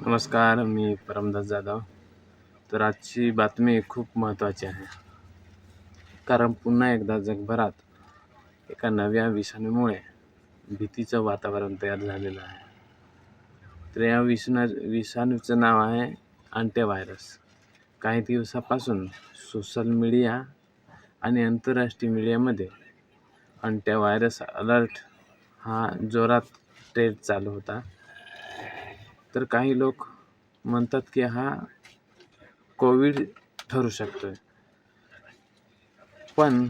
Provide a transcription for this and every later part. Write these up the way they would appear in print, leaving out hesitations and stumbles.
नमस्कार, मी परमदास जाधव. तर आजची बातमी खूप महत्त्वाची आहे. कारण पुन्हा एकदा जगभरात एका नव्या विषाणूमुळे भीतीचं वातावरण तयार झालेलं आहे. तर या विषाणूचं नाव आहे अँटीव्हायरस. काही दिवसापासून सोशल मीडिया आणि आंतरराष्ट्रीय मीडियामध्ये अँटीव्हायरस अलर्ट हा जोरात ट्रेंड चालू होता. तर काही लोक म्हणतात की हा कोविड ठरू शकतोय, पण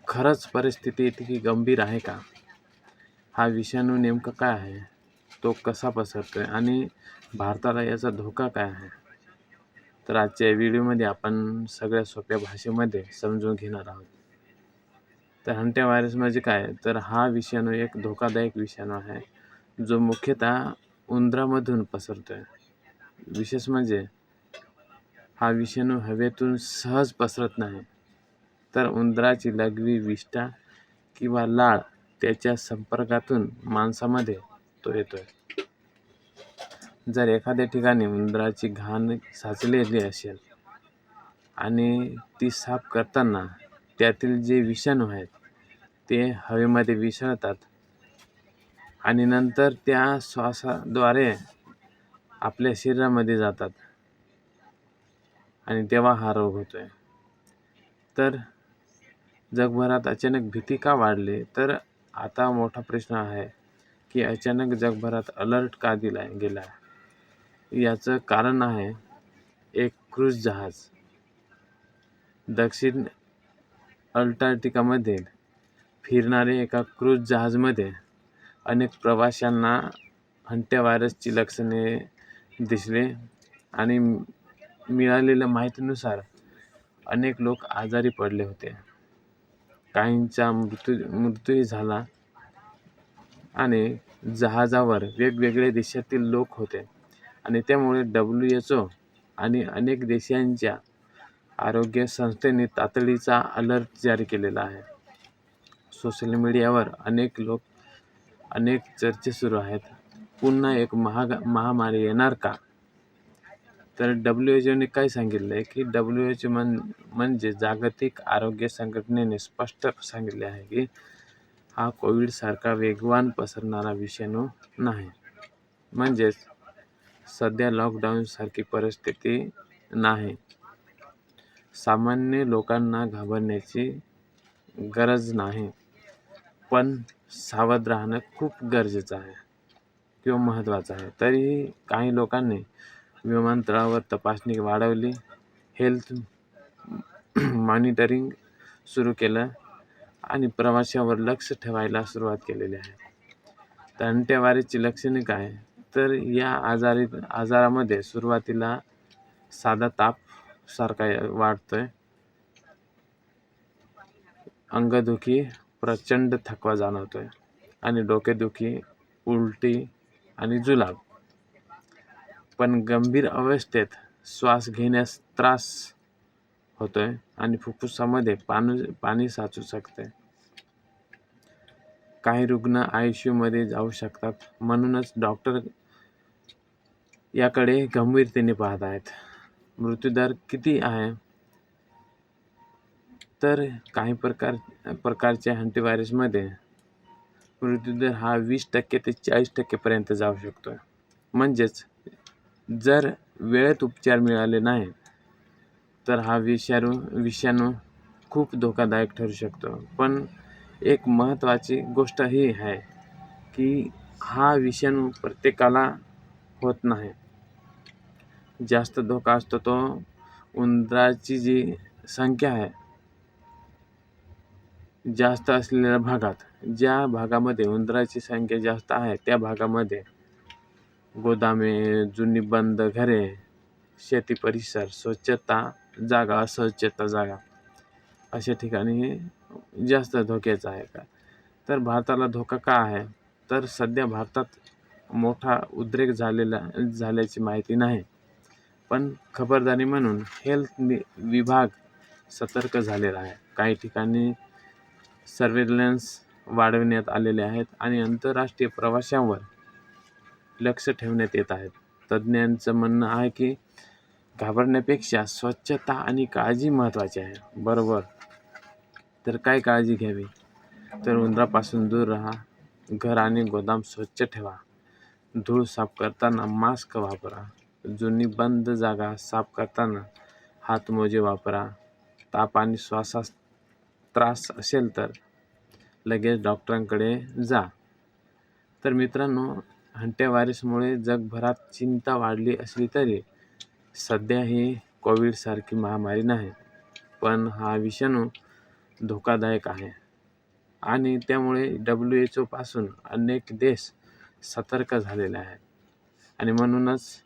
खरंच परिस्थिती इतकी गंभीर आहे का? हा विषाणू नेमका काय आहे, तो कसा पसरतोय आणि भारताला याचा धोका काय आहे? तर आजच्या व्हिडिओमध्ये आपण सगळ्या सोप्या भाषेमध्ये समजून घेणार आहोत. तर अँटीव्हायरस म्हणजे काय? तर हा विषाणू एक धोकादायक विषाणू आहे, जो मुख्यतः उंदरामधून पसरतोय. विशेष म्हणजे हा विषाणू हवेतून सहज पसरत नाही, तर उंदराची लघवी, विष्ठा किंवा लाळ त्याच्या संपर्कातून माणसामध्ये तो येतोय. जर एखाद्या ठिकाणी उंदराची घाण साचलेली असेल आणि ती साफ करताना त्यातील जे विषाणू आहेत ते हवेमध्ये मिसळतात आणि नंतर त्या श्वासाद्वारे आपल्या शरीरामध्ये जातात आणि तेव्हा हा रोग होतोय. तर जगभरात अचानक भीती का वाढली? तर आता मोठा प्रश्न आहे की अचानक जगभरात अलर्ट का दिला गेला? याचं कारण आहे एक क्रूझ जहाज. दक्षिण अंटार्क्टिकामध्ये फिरणारे एका क्रूझ जहाजमध्ये अनेक प्रवाशांना अँटीव्हायरसची लक्षणे दिसली आणि मिळालेल्या माहितीनुसार अनेक लोक आजारी पडले होते. काहींचा मृत्यूही झाला आणि जहाजावर वेगवेगळ्या देशातील लोक होते आणि त्यामुळे WHO आणि अनेक देशांच्या आरोग्य संस्थेने तातडीचा अलर्ट जारी केलेला आहे. सोशल मीडियावर अनेक चर्चा सुरू आहेत. पुन्हा एक महामारी येणार का? तर WHOने काय सांगितलं आहे की WHO म्हणजे जागतिक आरोग्य संघटनेने स्पष्ट सांगितले आहे की हा कोविडसारखा वेगवान पसरणारा विषाणू नाही. म्हणजेच सध्या लॉकडाऊनसारखी परिस्थिती नाही. सामान्य लोकांना घाबरण्याची गरज नाही, पण सावध राहणं खूप गरजेचं आहे किंवा महत्त्वाचं आहे. तरीही काही लोकांनी विमानतळावर तपासणी वाढवली, हेल्थ मॉनिटरिंग सुरू केलं आणि प्रवाशांवर लक्ष ठेवायला सुरुवात केलेली आहे. तर अँटीव्हायरसची लक्षणे काय? तर या आजारामध्ये सुरुवातीला साधा ताप सारखा वाटतोय, अंगदुखी, प्रचंड थकवा जाणवतोय आणि डोकेदुखी, उलटी आणि जुलाब. पण गंभीर अवस्थेत श्वास घेण्यास त्रास होतोय आणि फुफ्फुसामध्ये पाणी साचू शकते. काही रुग्ण ICU मध्ये जाऊ शकतात. म्हणूनच डॉक्टर याकडे गंभीरतेने पाहत आहेत. मृत्यूदर किती आहे? तर काही प्रकारच्या अँटीव्हायरसमध्ये मृत्यूदर हा 20% ते 40% पर्यंत जाऊ शकतो. म्हणजेच जर वेळेत उपचार मिळाले नाही तर हा विषाणू खूप धोकादायक ठरू शकतो. पण एक महत्त्वाची गोष्ट ही आहे की हा विषाणू प्रत्येकाला होत नाही. जास्त धोका असतो तो उंदराची जी संख्या आहे जास्त असलेल्या भागात. ज्या भागामध्ये उंदराची संख्या जास्त आहे त्या भागामध्ये गोदामे, जुनी बंद घरे, शेती परिसर, अस्वच्छता जागा अशा ठिकाणी जास्त धोक्याचं आहे का? तर भारताला धोका का आहे? तर सध्या भारतात मोठा उद्रेक झाल्याची माहिती नाही, पण खबरदारी म्हणून हेल्थ विभाग सतर्क झालेला आहे. काही ठिकाणी सर्व्हेलन्स वाढवण्यात आलेले आहेत आणि आंतरराष्ट्रीय प्रवाशांवर लक्ष ठेवण्यात येत आहेत. तज्ज्ञांचं म्हणणं आहे की घाबरण्यापेक्षा स्वच्छता आणि काळजी महत्त्वाची आहे. बरोबर. तर काय काळजी घ्यावी? तर उंदरापासून दूर राहा. घर आणि गोदाम स्वच्छ ठेवा. धूळ साफ करताना मास्क वापरा. जुनी बंद जागा साफ करताना हातमोजे वापरा. ताप आणि श्वासास त्रास असेल तर लगेच डॉक्टरांकडे जा. तर मित्रांनो, हंट्या व्हायरसमुळे जगभरात चिंता वाढली असली तरी सध्या ही कोविडसारखी महामारी नाही. पण हा विषाणू धोकादायक आहे आणि त्यामुळे WHO पासून अनेक देश सतर्क झालेले आहेत. आणि म्हणूनच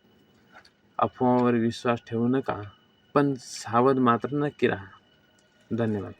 अफवांवर विश्वास ठेवू नका, पण सावध मात्र नक्की राहा. धन्यवाद.